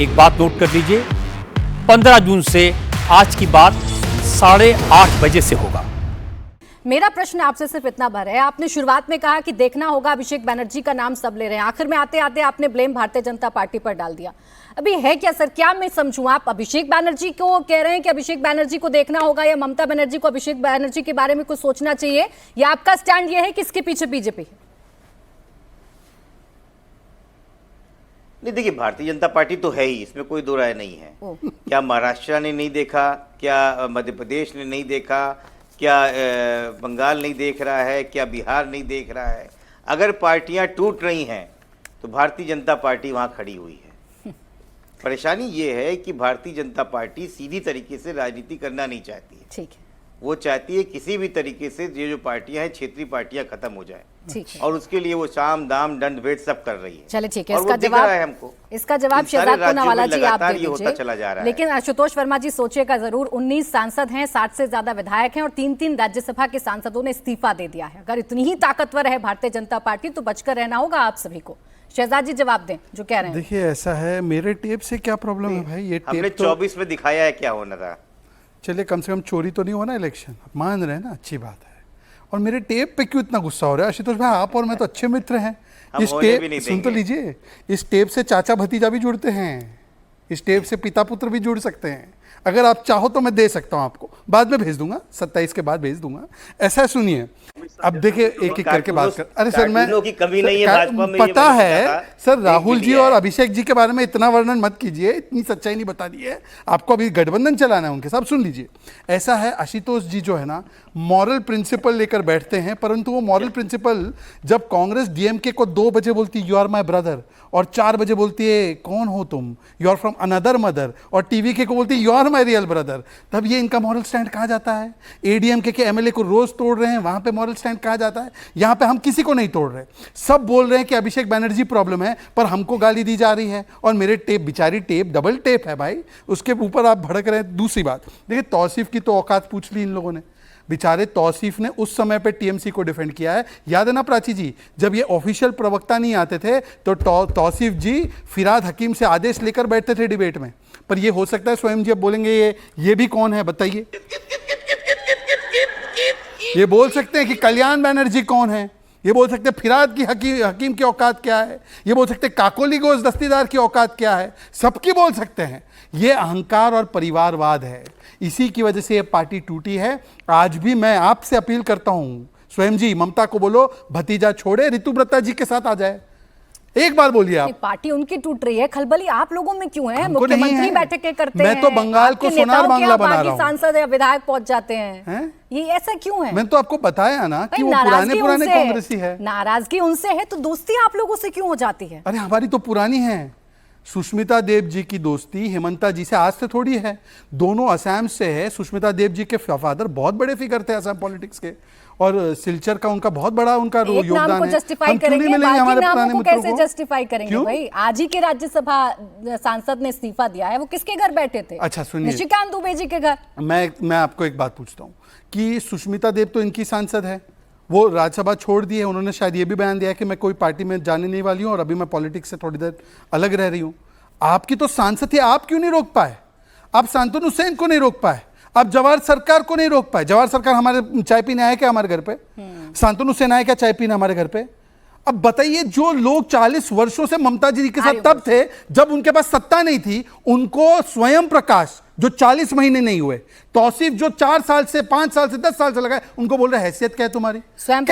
एक बात नोट कर लीजिए, 15 जून से आज की बात 8:30 बजे से होगा। मेरा प्रश्न आपसे सिर्फ इतना भर है, आपने शुरुआत में कहा कि देखना होगा, अभिषेक बैनर्जी का नाम सब ले रहे हैं, आखिर में आते आते आपने ब्लेम भारतीय जनता पार्टी पर डाल दिया। अभी है क्या सर, क्या मैं समझूं, आप अभिषेक बैनर्जी को कह रहे हैं कि अभिषेक बैनर्जी को देखना होगा, या ममता बनर्जी को अभिषेक बैनर्जी के बारे में कुछ सोचना चाहिए, या आपका स्टैंड यह है कि इसके पीछे बीजेपी? नहीं, देखिए भारतीय जनता पार्टी तो है ही, इसमें कोई दो राय नहीं है। क्या महाराष्ट्र ने नहीं देखा, क्या मध्य प्रदेश ने नहीं देखा, क्या बंगाल नहीं देख रहा है, क्या बिहार नहीं देख रहा है? अगर पार्टियां टूट रही हैं तो भारतीय जनता पार्टी वहां खड़ी हुई है। परेशानी ये है कि भारतीय जनता पार्टी सीधी तरीके से राजनीति करना नहीं चाहती है। ठीक है, वो चाहती है किसी भी तरीके से ये जो पार्टियां हैं, क्षेत्रीय पार्टियां खत्म हो जाए, ठीक है। और उसके लिए वो साम दाम दंड भेद सब कर रही है। चले ठीक है, और वो दिख रहा है हमको। इसका जवाब शहजाद पूनावाला जी आप दे होता चला जा रहा दीजिए। लेकिन आशुतोष वर्मा जी सोचिएगा जरूर, 19 सांसद हैं, 60 से ज्यादा विधायक हैं, और 3-3 राज्यसभा के सांसदों ने इस्तीफा दे दिया है। अगर इतनी ही ताकतवर है भारतीय जनता पार्टी तो बचकर रहना होगा आप सभी को। शहजाद जी जवाब दें जो कह रहे हैं। देखिए ऐसा है, मेरे टेप से क्या प्रॉब्लम है भाई, ये टेप हमने तो 24 में दिखाया है क्या होना था। चलिए कम से कम चोरी तो नहीं होना इलेक्शन, आप मान रहे हैं ना, अच्छी बात है। और मेरे टेप पे क्यों इतना गुस्सा हो रहा है आशुतोष भाई? आप और मैं तो अच्छे मित्र हैं। इस टेप सुन तो लीजिए, इस टेप से चाचा भतीजा भी जुड़ते हैं, इस टेप से पिता पुत्र भी जुड़ सकते हैं। अगर आप चाहो तो मैं दे सकता हूं आपको, बाद में भेज दूंगा, 27 के बाद भेज दूंगा। ऐसा सुनिए, अब देखिए एक एक करके बात कर। अरे सर मैं की कमी नहीं है भाजपा में, पता है सर, राहुल जी और अभिषेक जी के बारे में इतना वर्णन मत कीजिए, इतनी सच्चाई नहीं बता दी है आपको, अभी गठबंधन चलाना है उनके साथ। सुन लीजिए, ऐसा है आशुतोष जी जो है ना, मॉरल प्रिंसिपल लेकर बैठते हैं, परंतु वो मॉरल प्रिंसिपल जब कांग्रेस डीएमके को 2 बजे बोलती यू आर माई ब्रदर, और 4 बजे बोलती है कौन हो तुम, you are from another mother, और टीवीके को बोलती है you are my real brother, तब ये इनका मॉरल स्टैंड कहा जाता है। एडीएमके के एमएलए को रोज तोड़ रहे हैं, वहां पे मॉरल स्टैंड कहा जाता है। यहां पे हम किसी को नहीं तोड़ रहे, सब बोल रहे हैं कि अभिषेक बैनर्जी प्रॉब्लम है, पर हमको गाली दी जा रही है। और मेरे टेप, बेचारी टेप डबल टेप है भाई, उसके ऊपर आप भड़क रहे हैं। दूसरी बात देखिए, तौसीफ की तो औकात पूछ ली इन लोगों ने। बेचारे तौसीफ ने उस समय पे टीएमसी को डिफेंड किया है, याद है ना प्राची जी, जब ये ऑफिशियल प्रवक्ता नहीं आते थे तो तौसीफ जी फिराद हकीम से आदेश लेकर बैठते थे डिबेट में। पर ये हो सकता है स्वयं जी अब बोलेंगे ये भी कौन है बताइए, ये बोल सकते हैं कि कल्याण बैनर्जी कौन है, ये बोल सकते हैं फिराद की हकीम की औकात क्या है, ये बोल सकते हैं काकोली घोष दस्तीदार की औकात क्या है, सबकी बोल सकते हैं। ये अहंकार और परिवारवाद है, इसी की वजह से ये पार्टी टूटी है। आज भी मैं आपसे अपील करता हूं, स्वयं जी ममता को बोलो भतीजा छोड़े ऋतुव्रता जी के साथ आ जाए, एक बार बोलिए आप। पार्टी उनकी टूट रही है, खलबली आप लोगों में क्यों है? मुख्यमंत्री बैठकें करते हैं, मैं तो बंगाल को सोनार बांग्ला बना रहा हूं, सांसद या विधायक पहुंच जाते हैं, ये ऐसा क्यों है? मैं तो आपको बताया ना कि वो पुराने कांग्रेसी है। नाराजगी उनसे है तो दोस्ती आप लोगों से क्यों हो जाती है? अरे हमारी तो पुरानी है, सुष्मिता देव जी की दोस्ती हेमंता जी से आज से थोड़ी है, दोनों असम से है। सुष्मिता देव जी के फादर बहुत बड़े फिगर थे असम पॉलिटिक्स के, और सिलचर का उनका बहुत बड़ा उनका योगदान है। जस्टिफाई करेंगे, बाकी नामों को कैसे जस्टिफाई करेंगे भाई? आज ही के राज्यसभा सांसद ने इस्तीफा दिया है, वो किसके घर बैठे थे? अच्छा सुनिए, निशिकांत दुबे जी के घर। मैं आपको एक बात पूछता हूँ कि सुष्मिता देव तो इनकी सांसद है, वो राज्यसभा छोड़ दी है, उन्होंने शायद ये भी बयान दिया कि मैं कोई पार्टी में जाने नहीं वाली हूँ और अभी मैं पॉलिटिक्स से थोड़ी देर अलग रह रही हूँ। आपकी तो सांसद थी, आप क्यों नहीं रोक पाए? आप शांतनु हुसैन को नहीं रोक पाए, आप जवाहर सरकार को नहीं रोक पाए। जवाहर सरकार हमारे चाय पीने आए क्या हमारे घर पे? शांतनु हुसैन आए क्या चाय पीने हमारे घर पे? अब बताइए, जो लोग 40 वर्षों से ममता जी के साथ तब थे जब उनके पास सत्ता नहीं थी, उनको स्वयं प्रकाश जो 40 महीने नहीं हुए, तौसीफ जो 4 साल से 5 साल से 10 साल से लगा, उनको बोल रहे हैसियत क्या है तुम्हारी? स्वयं